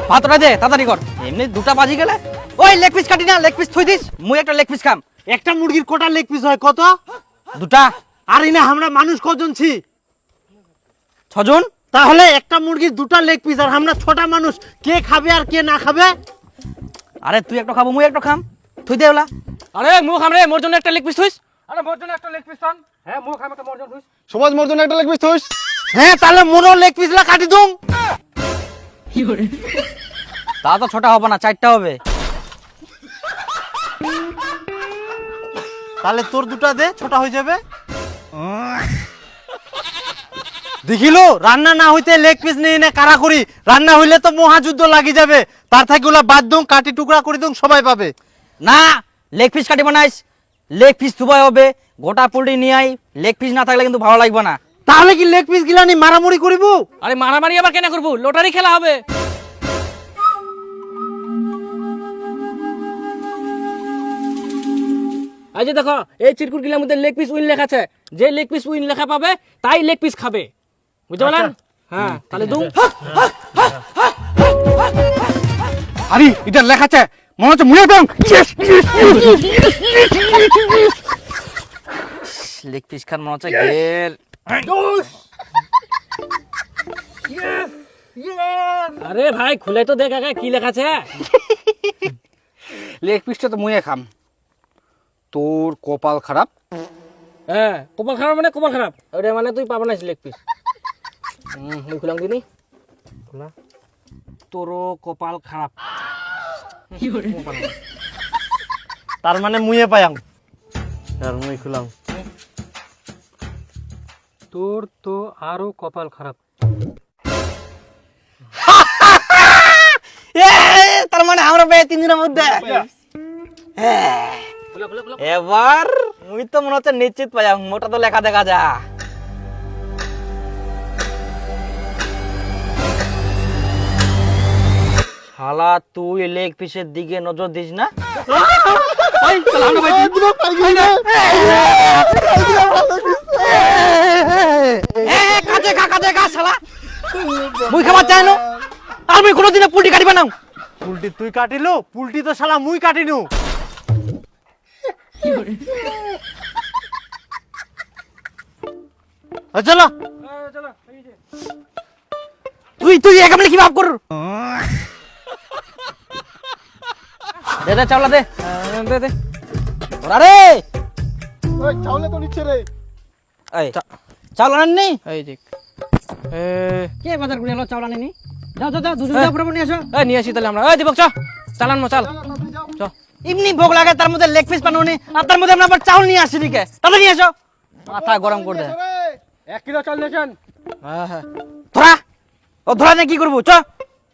ভাতটা দে তাড়াতাড়ি কর, এমনি দুটা বাজি গেলে। ওই লেগ পিস কাটি না, লেগ পিস থুই দিস, মুই একটা লেগ পিস খাম। একটা মুরগির কটা লেগ পিস হয় কত? দুটা। আর না আমরা মানুষ কজন ছি? 6 জন। তাহলে একটা মুরগির দুটা লেগ পিস, আর আমরা 6টা মানুষ, কে খাবে আর কে না খাবে? আরে তুই একটা খাবো, মুই একটা খাম, থুই দে ওলা। আরে মুখ খামরে, মোর জন্য একটা লেগ পিস থুইস। আরে মোর জন্য একটা লেগ পিস টান। হ্যাঁ মুখ খাম একটা মোর জন্য থুইস। সমাজ মোর জন্য একটা লেগ পিস থইস। হ্যাঁ তাহলে মোরও লেগ পিসলা কাটি দুং। তা তো 6টা হবে না, 4টা হবে। তাহলে তোর দুটা দে, 6টা হয়ে যাবে। দেখিলো রান্না না হইতে লেগ পিস নিয়ে নে কারা করি, রান্না হইলে তো মহাযুদ্ধ লাগি যাবে। তার থেকে ওলা বাদ দুং, কাটি টুকরা করে দুং, সবাই পাবে। না, লেগ পিস কাটি বানাইস, লেগ পিস থুবাই হবে। গোটা পোল্ট্রি নিয়ে আই, লেগ পিস না থাকলে কিন্তু ভালো লাগবে না। তাহলে কি লেগ পিস গিলানি মারামারি করিব? আরে মারামারি আবার কেন করবো, লটারি খেলা হবে। এই যে দেখো, এই চিরকুট গিলার মধ্যে লেগ পিস উইন লেখা আছে। যে লেগ পিস উইন লেখা পাবে তাই লেগ পিস খাবে, বুঝতে পারলেন? হ্যাঁ তাহলে দুং। আরে এটা লেখা আছে, মনে হচ্ছে মুয়ে দাম। লেগ পিস খান মনে হচ্ছে গের। আরে ভাই খুলে তো দেখ আগে কি লেখা আছে। লেগ পিসটা তো মুয়ে খাম। তোর কপাল খারাপ। হ্যাঁ কপাল খারাপ মানে কপাল খারাপ, ওটা মানে তুই পাবো না লেগ পিস। মুই খুলাম দিনি, তোরও কপাল খারাপ। তার মানে মুয়ে পায়াম, আর মুই খুলাম। তোর তো আরো কপাল খারাপ। তার মানে আমরা পেয়ে 3 দিনের মধ্যে। এবার মুই তো মনে হচ্ছে নিশ্চিত পাই, মোটা তো লেখা দেখা যা। শালা তুই লেগ পিসের দিকে নজর দিস না। কাজে খা, কাজে খা শালা। মুই খাবার চাই না, আর মুই কোনোদিনে পুলটি কাটিবা না। পুলটি তুই কাটিলু? পুলটি তো শালা মুই কাটিনু। চলো তুই তুই একামলে কি ভাব কর। দে দে চাওলা দে, দে দে। আরে ওই চাউলে তো নিচ্ছে রে। এই চাওলা আননি? এই দেখ, কে বাজার করে এলো চাওলা আননি? যাও যাও যাও, দুজন যাও ফটাফট নিয়ে আসো। এই নিয়ে আসি তাহলে আমরা। এই দীপক চ, চালান মো চাল। চ এমনি ভোগ লাগে, তার মধ্যে লেগ পিস বানাওনি, আর তার মধ্যে আমরা আবার চাউল নিয়ে আসি দিকে। তাহলে নিয়ে আসো, মাথা গরম করে দে। 1 কিলো চাল নিয়েছেন। হ্যাঁ হ্যাঁ, ধরা ও ধরা নিয়ে কি করবো? চ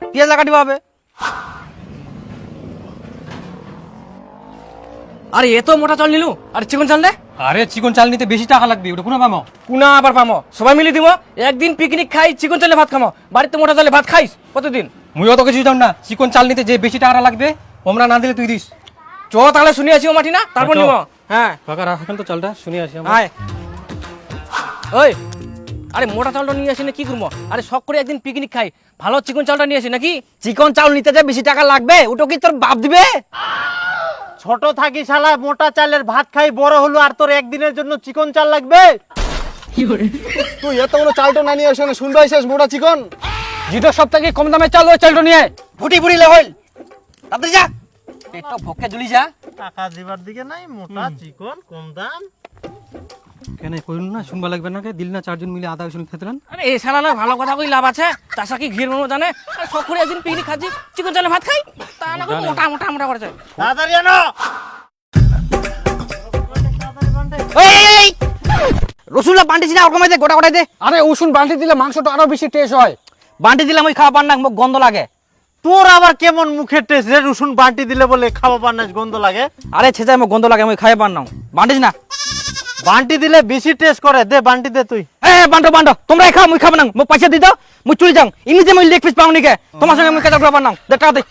পেঁয়াজ লাগাটিবা হবে। আরে এত মোটা চাল নিলু, আর চিকন চাল দে। আরে চিকন চাল নিতে বেশি টাকা লাগবে, ওটা কোনো পামো? কুনা আবার পামো, সবাই মিলে দিব। একদিন পিকনিক খাই, চিকন চালে ভাত খামো। বাড়িতে মোটা চালে ভাত খাইস কতদিন? মুই অত কিছু জান না, চিকন চাল নিতে যে বেশি টাকা লাগবে ওমরা না দিলে তুই দিস। চ তাহলে শুনে আসি ও মাটি না, তারপর চ। নিব। হ্যাঁ কাকা রাখেন তো চালটা, শুনে আসি আমরা। আয়। ওই আরে মোটা চালটা নিয়ে আসি না কি করবো? আরে শখ করে একদিন পিকনিক খাই, ভালো চিকন চালটা নিয়ে আসি নাকি? চিকন চাউল নিতে যে বেশি টাকা লাগবে, ওটা কি তোর বাপ দিবে? ছোট থাকি শালা মোটা চালের ভাত খাই বড় হলো, আর তোর একদিনের জন্য চিকন চাল লাগবে? তুই এতগুলো চালটা না নিয়ে আসে না, শুনবাই শেষ মোটা চিকন। যেটা সব থেকে কম দামে চাল ওই চালটা নিয়ে আয়। ফুটি ফুটি লে হইল, তাড়াতাড়ি যা, পেটটা ভোকে জ্বলি যা। টাকা দিবার দিকে নাই, মোটা চিকন কম দাম। কেন কইল না, শুনবা লাগবে না? কে দিল না 4 জন মিলে আধা শুনে খেতেলেন। আরে এই শালা না ভালো কথা কই লাভ আছে? চাষা কি ঘির বানানো জানে? আরে শখ করে একদিন পিকনিক খাচ্ছি, চিকন চালে ভাত খাই, তা না করে মোটা মোটা মোটা করেছে। তাড়াতাড়ি আনো। এই রসুনটা বান্টিছি না, ওরকম দে, গোটা গোটাই দে। আরে উসুন বান্টি দিলে মাংসটা আরো বেশি টেস্ট হয়। বান্টি দিলাম ওই খাওয়া পার না, মুখ গন্ধ লাগে। তোর আবার কেমন মুখের টেস্ট রে? রসুন বাটি দিলে বলে খাওয়া পার না গন্ধ লাগে? আরে ছেঁচাই মুখ গন্ধ লাগে, আমি খাই পার না। বান্টিস না, বান্টি দিলে বেশি টেস্ট করে। দে বান্টি দে তুই। বান্টো বান্টো, তোমরা খাও, মুই খাবো না। মুখ পয়সা দি দাও, মুই চলে যাও। এমনিতে মুই লেগ পিস পাওনি কে, তোমার সঙ্গে মুই কেটে খাবার নাও। দে টাকা দে।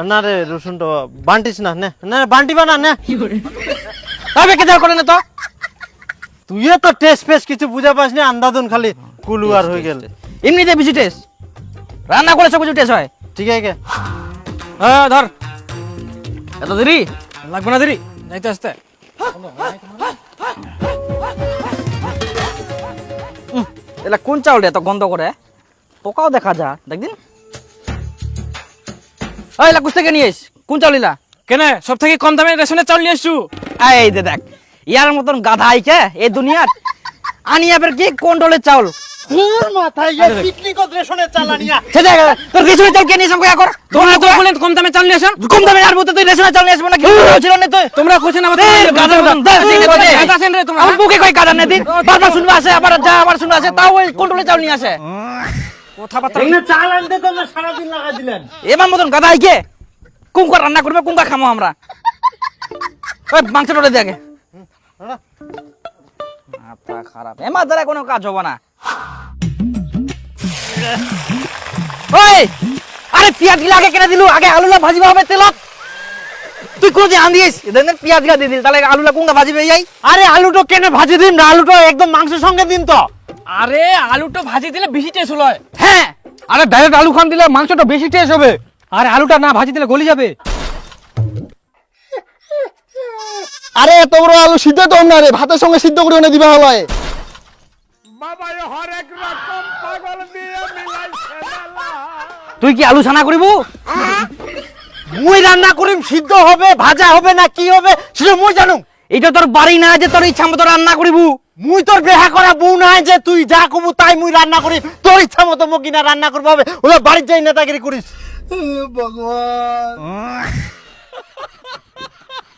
না রে রসুনটা বান্টিস না, নে না বান্টিবা না, নে। তবে কেটে করে না তো। তুইও তো টেস্ট ফেস্ট কিছু বুঝা পাস না, আন্দাদুন খালি কুলুয়ার হয়ে গেল। এমনিতে বেশি টেস্ট। রান্না করে সব কিছু টেস্ট হয়। ঠিক আছে হ্যাঁ ধর, এত দেরি লাগবে না, দেরি যাইতে আসতে। এলা কোন চাউল এত গন্ধ করে, পোকাও দেখা যা দেখদিন। ওই এলা কুছ থেকে নিয়ে এস, কোন চাউল এলা? কেন সব থেকে কম দামে রেশনের চাউল নিয়ে আসছু? এই দে দেখ, ইয়ার মতন গাধা আইকে এই দুনিয়ার আনি আবার কি কন্ট্রোলের চাউল। মাথায় পিকনিক রেশনের চালানিয়া সে দেখ তোর রেশনের চাউল কে নিয়ে সব কর। তোমরা তো বলেন কম দামে চাউল নিয়ে আসো। কম দামে আর বলতে তুই রেশনের চাউল নিয়ে আসবো না কি ছিল না তুই? তোমরা কোছেন আমার গাধার মতন দে, দে, দে, দে। গাধা আছেন রে তোমরা। আমার বুকে কই গাধা নেই, বারবার শুনবা আসে, আবার যা আবার শুনবা আসে, তাও ওই কন্ট্রোলের চাউল নিয়ে আসে। কথাবার্তা চাল আনতে তোমরা সারাদিন লাগা দিলেন। এবার মতন গাধা আইকে কুঙ্কা রান্না করবে, কুঙ্কা খামো আমরা। ওই মাংসটা ওটা দেখে মাথা খারাপ, এমা দ্বারা কোনো কাজ হবে না। ওই আরে পেঁয়াজ গিলা আগে কেটে দিলু, আগে আলুলা ভাজিবা হবে তেলত। তুই কোন আন দিস পেঁয়াজ গিলা দিয়ে দিল, তাহলে আলুলা কোনটা ভাজিবে যাই? আরে আলুটো কেন ভাজি দিন না, আলুটো একদম মাংসের সঙ্গে দিন তো। আরে আলুটা ভাজি দিলে বেশি টেস্ট হলো। হ্যাঁ, আরে ডাইরেক্ট আলু খান দিলে মাংসটা বেশি টেস্ট হবে, আর আলুটা না ভাজি দিলে গলি যাবে। আরে এত বড় আলু সিদ্ধ তো না রে, ভাতের সঙ্গে সিদ্ধ করে এনে দিবা হলায়। তুই কি আলু ছানা করিব? মুই রান্না করিম, সিদ্ধ হবে ভাজা হবে না কি হবে সেটা মুই জানো। এটা তোর বাড়ি না যে তোর ইচ্ছা মতো রান্না করিব। মুই তোর বেহা করা বউ নাই যে তুই যা কমু তাই মুই রান্না করি, তোর ইচ্ছা মতো মুই কিনা রান্না করবো হবে, ওরা বাড়ির যাই নেতাগিরি করিস।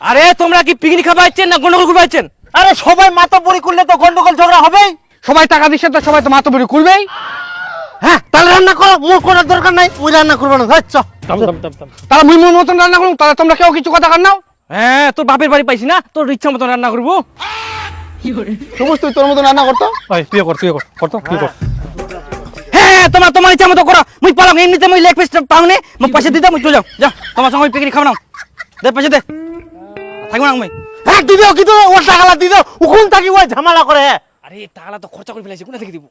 আরে তোমরা কি পিকনিক খাবা আইছেন না গন্ডগোল করবা আইছেন? আরে সবাই মাতব্বরি করলে তো গন্ডগোল ঝগড়া হবেই। সবাই টাকা দিচ্ছে তো সবাই তো মাতবরি খুলবেই। হ্যাঁ তাহলে রান্না করো, মোর করার দরকার নাই, ওই রান্না করবো না। চ তাহলে মুই মোর মতন রান্না করুন, তাহলে তোমরা কেউ কিছু কথা কান নাও। হ্যাঁ তোর বাপের বাড়ি পাইছি না, তোর ইচ্ছা মতো রান্না করবো। সবুজ তুই তোর মতো রান্না করতো। ওই তুই কর তো তুই কর। হ্যাঁ তোমার ইচ্ছা মতো করো, মুই পালাম, এমনিতে মুই লেগ পিস পাওনি, মুই পয়সা দিতে মুই চলে যাও, যা তোমার সঙ্গে পিকনিক খাও নাও, দে পয়সা দে, থাকবো না মুই। হ্যাঁ দিদিও কিন্তু ওর টাকালা দিদিও উকুন থাকি ওই ঝামেলা করে। আরে টাকাটা তো খরচা করে ফেলেছি, কোথা থেকে দিব?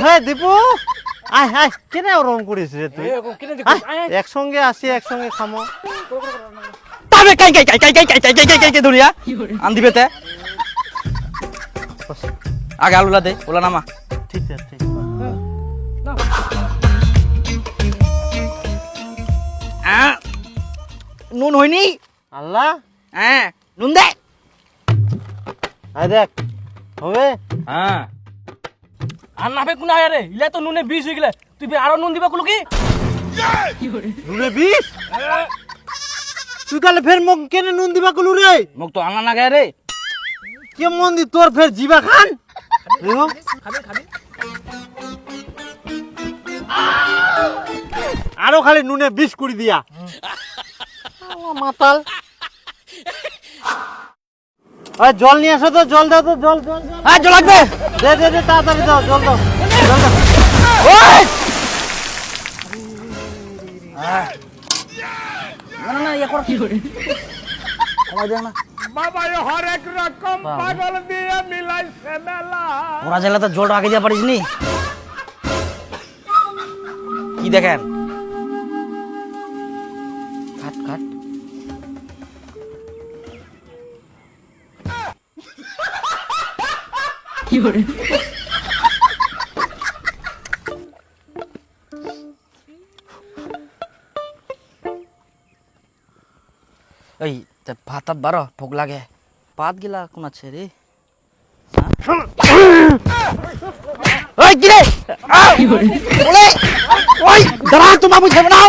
হ্যাঁ দীপু আয় আয়, কেন ওরকম করিস রে তুই? কেনে দিব? আয়, একসঙ্গে আসি একসঙ্গে খামো। তবে কাই ধরিয়া আন দিবে তে আগে আলুলা দে, ওলা নামা। ঠিক আছে ঠিক নুন হয়নি? আল্লাহ। হ্যাঁ নুন দে। আয় দেখ হবে। হ্যাঁ আর না বে কোনা আরে ইলা তো নুনে 20 হয়ে গেলে, তুই আরো নুন দিবা কুলো কি? নুনে 20? তুই তাহলে ফের মুখ কেন নুন দিবা কলু রে? মোক তো আনা না গায়ে রে। কেমন দি তোর ফের জিবা খান দেখো। আরো খালি নুনে 20 করে দিয়া মাতাল। জল নিয়ে আসো তো, জল দাও তো, জল জল জল। হ্যাঁ জল লাগবে, দে দে দে তাড়াতাড়ি দাও, জল দাও জল দাও। ওই না না ইয়া কর কি করে কমাই দে না ওরা জেলা তো জলটা আগে দিয়া পারিস নি কি দেখেন কাট কাট কি করে ওই ভাত বারো ভোগ লাগে পাত গিলা কোন আছে রে ওই কি রে ওই দাঁড়া তোমার বুঝে না